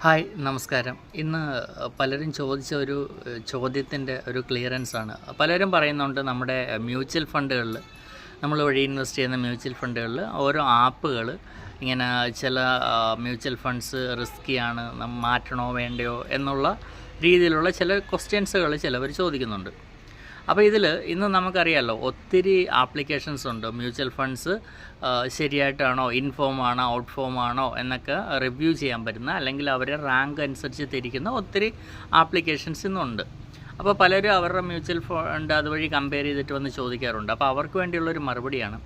Hi നമസ്കാരം. ഇന്ന് പലരും ചോദിച്ച ഒരു ചോദ്യത്തിൻ്റെ ഒരു ക്ലിയറൻസാണ്. പലരും പറയുന്നുണ്ട് നമ്മുടെ മ്യൂച്വൽ ഫണ്ടുകളിൽ നമ്മൾ വഴി ഇൻവെസ്റ്റ് ചെയ്യുന്ന മ്യൂച്വൽ ഫണ്ടുകളിൽ ഓരോ ആപ്പുകൾ ഇങ്ങനെ ചില മ്യൂച്വൽ ഫണ്ട്സ് റിസ്ക്കിയാണ്, മാറ്റണോ വേണ്ടയോ എന്നുള്ള രീതിയിലുള്ള ചില ക്വസ്റ്റ്യൻസുകൾ ചിലവർ ചോദിക്കുന്നുണ്ട്. അപ്പോൾ ഇന്ന് നമുക്കറിയാമല്ലോ, ഒത്തിരി ആപ്ലിക്കേഷൻസ് ഉണ്ട്. മ്യൂച്വൽ ഫണ്ട്സ് ശരിയായിട്ടാണോ, ഇൻഫോം ആണോ, ഔട്ട് ഫോം ആണോ എന്നൊക്കെ റിവ്യൂ ചെയ്യാൻ പറ്റുന്ന, അല്ലെങ്കിൽ അവരെ റാങ്ക് അനുസരിച്ച് തിരിക്കുന്ന ഒത്തിരി ആപ്ലിക്കേഷൻസ് ഇന്നുണ്ട്. അപ്പോൾ പലരും അവരുടെ മ്യൂച്വൽ ഫണ്ട് അതുവഴി കമ്പയർ ചെയ്തിട്ട് വന്ന് ചോദിക്കാറുണ്ട്. അപ്പോൾ അവർക്ക് വേണ്ടിയുള്ളൊരു മറുപടിയാണ്.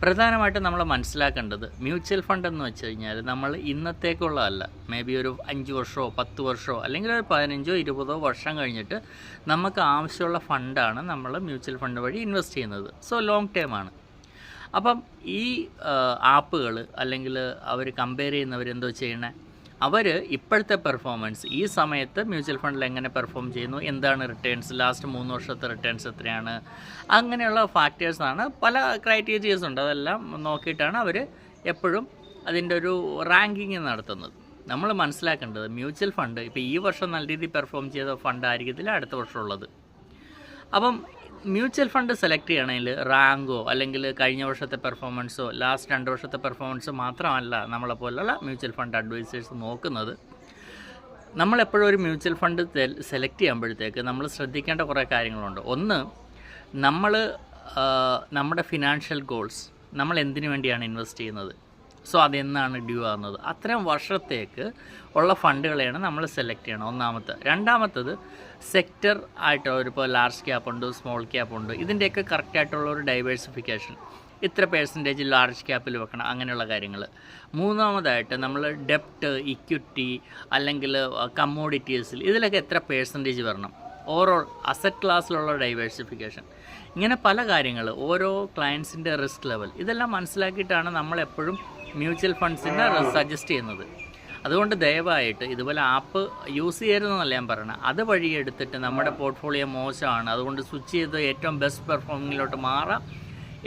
പ്രധാനമായിട്ടും നമ്മൾ മനസ്സിലാക്കേണ്ടത്, മ്യൂച്വൽ ഫണ്ട് എന്ന് വെച്ച് കഴിഞ്ഞാൽ നമ്മൾ ഇന്നത്തേക്കുള്ളതല്ല. മേ ബി ഒരു 5 വർഷമോ 10 വർഷമോ അല്ലെങ്കിൽ ഒരു 15 20 വർഷം കഴിഞ്ഞിട്ട് നമുക്ക് ആവശ്യമുള്ള ഫണ്ടാണ് നമ്മൾ മ്യൂച്വൽ ഫണ്ട് വഴി ഇൻവെസ്റ്റ് ചെയ്യുന്നത്. സോ ലോങ് ടേം ആണ്. അപ്പം ഈ ആപ്പുകൾ അല്ലെങ്കിൽ അവർ കമ്പയർ ചെയ്യുന്നവരെന്തോ ചെയ്യണേ, അവർ ഇപ്പോഴത്തെ പെർഫോമൻസ് ഈ സമയത്ത് മ്യൂച്വൽ ഫണ്ടിൽ എങ്ങനെ പെർഫോം ചെയ്യുന്നു, എന്താണ് റിട്ടേൺസ്, ലാസ്റ്റ് 3 വർഷത്തെ റിട്ടേൺസ് എത്രയാണ്, അങ്ങനെയുള്ള ഫാക്ടേഴ്സാണ്. പല ക്രൈറ്റീരിയസ് ഉണ്ട്. അതെല്ലാം നോക്കിയിട്ടാണ് അവർ എപ്പോഴും അതിൻ്റെ ഒരു റാങ്കിങ് നടത്തുന്നത്. നമ്മൾ മനസ്സിലാക്കേണ്ടത്, മ്യൂച്വൽ ഫണ്ട് ഇപ്പോൾ ഈ വർഷം നല്ല രീതിയിൽ പെർഫോം ചെയ്ത ഫണ്ടായിരിക്കത്തില്ല അടുത്ത വർഷമുള്ളത്. അപ്പം മ്യൂച്വൽ ഫണ്ട് സെലക്ട് ചെയ്യണമെങ്കിൽ റാങ്കോ അല്ലെങ്കിൽ കഴിഞ്ഞ വർഷത്തെ പെർഫോമൻസോ ലാസ്റ്റ് 2 വർഷത്തെ പെർഫോമൻസോ മാത്രമല്ല നമ്മളെപ്പോലുള്ള മ്യൂച്വൽ ഫണ്ട് അഡ്വൈസേഴ്സ് നോക്കുന്നത്. നമ്മളെപ്പോഴും ഒരു മ്യൂച്വൽ ഫണ്ട് സെലക്ട് ചെയ്യുമ്പോഴത്തേക്ക് നമ്മൾ ശ്രദ്ധിക്കേണ്ട കുറേ കാര്യങ്ങളുണ്ട്. ഒന്ന്, നമ്മുടെ ഫിനാൻഷ്യൽ ഗോൾസ്, നമ്മൾ എന്തിനു വേണ്ടിയാണ് ഇൻവെസ്റ്റ് ചെയ്യുന്നത്, സോ അതെന്നാണ് ഡ്യൂ ആകുന്നത്, അത്തരം വർഷത്തേക്ക് ഉള്ള ഫണ്ടുകളെയാണ് നമ്മൾ സെലക്ട് ചെയ്യണം. ഒന്നാമത്തെ. രണ്ടാമത്തത്, സെക്ടർ ആയിട്ട് ഇപ്പോൾ ലാർജ് ക്യാപ്പ് ഉണ്ട്, സ്മോൾ ക്യാപ്പ് ഉണ്ട്, ഇതിൻ്റെയൊക്കെ കറക്റ്റായിട്ടുള്ള ഒരു ഡൈവേഴ്സിഫിക്കേഷൻ, ഇത്ര പെർസെൻറ്റേജ് ലാർജ് ക്യാപ്പിൽ വെക്കണം, അങ്ങനെയുള്ള കാര്യങ്ങൾ. മൂന്നാമതായിട്ട് നമ്മൾ ഡെപ്റ്റ്, ഇക്വിറ്റി അല്ലെങ്കിൽ കമ്മോഡിറ്റീസിൽ ഇതിലൊക്കെ എത്ര പെർസെൻറ്റേജ് വരണം, ഓരോ അസറ്റ് ക്ലാസ്സിലുള്ള ഡൈവേഴ്സിഫിക്കേഷൻ, ഇങ്ങനെ പല കാര്യങ്ങൾ, ഓരോ ക്ലയൻസിൻ്റെ റിസ്ക് ലെവൽ, ഇതെല്ലാം മനസ്സിലാക്കിയിട്ടാണ് നമ്മളെപ്പോഴും മ്യൂച്വൽ ഫണ്ട്സിനെ സജസ്റ്റ് ചെയ്യുന്നത്. അതുകൊണ്ട് ദയവായിട്ട് ഇതുപോലെ ആപ്പ് യൂസ് ചെയ്യരുതെന്നല്ല ഞാൻ പറയണത്. അത് വഴി എടുത്തിട്ട് നമ്മുടെ പോർട്ട്ഫോളിയോ മോശമാണ്, അതുകൊണ്ട് സ്വിച്ച് ചെയ്ത് ഏറ്റവും ബെസ്റ്റ് പെർഫോമിങ്ങിലോട്ട് മാറാം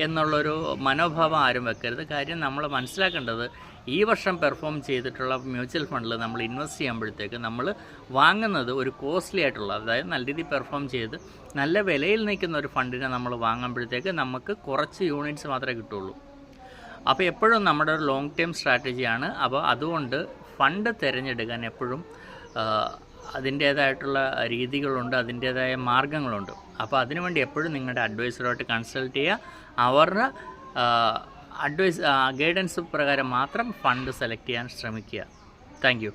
എന്നുള്ളൊരു മനോഭാവം ആരും വെക്കരുത്. കാര്യം നമ്മൾ മനസ്സിലാക്കേണ്ടത്, ഈ വർഷം പെർഫോം ചെയ്തിട്ടുള്ള മ്യൂച്വൽ ഫണ്ടിൽ നമ്മൾ ഇൻവെസ്റ്റ് ചെയ്യുമ്പോഴത്തേക്ക് നമ്മൾ വാങ്ങുന്നത് ഒരു കോസ്റ്റ്ലി ആയിട്ടുള്ള, അതായത് നല്ല രീതിയിൽ പെർഫോം ചെയ്ത് നല്ല വിലയിൽ നിൽക്കുന്ന ഒരു ഫണ്ടിനെ നമ്മൾ വാങ്ങുമ്പോഴത്തേക്ക് നമുക്ക് കുറച്ച് യൂണിറ്റ്സ് മാത്രമേ കിട്ടുള്ളൂ. അപ്പോൾ എപ്പോഴും നമ്മുടെ ഒരു ലോങ് ടേം സ്ട്രാറ്റജിയാണ്. അപ്പോൾ അതുകൊണ്ട് ഫണ്ട് തിരഞ്ഞെടുക്കാൻ എപ്പോഴും അതിൻ്റേതായിട്ടുള്ള രീതികളുണ്ട്, അതിൻ്റേതായ മാർഗ്ഗങ്ങളുണ്ട്. അപ്പോൾ അതിനുവേണ്ടി എപ്പോഴും നിങ്ങളുടെ അഡ്വൈസറുമായിട്ട് കൺസൾട്ട് ചെയ്യുക. അവരുടെ ഗൈഡൻസ് പ്രകാരം മാത്രം ഫണ്ട് സെലക്ട് ചെയ്യാൻ ശ്രമിക്കുക. Thank you.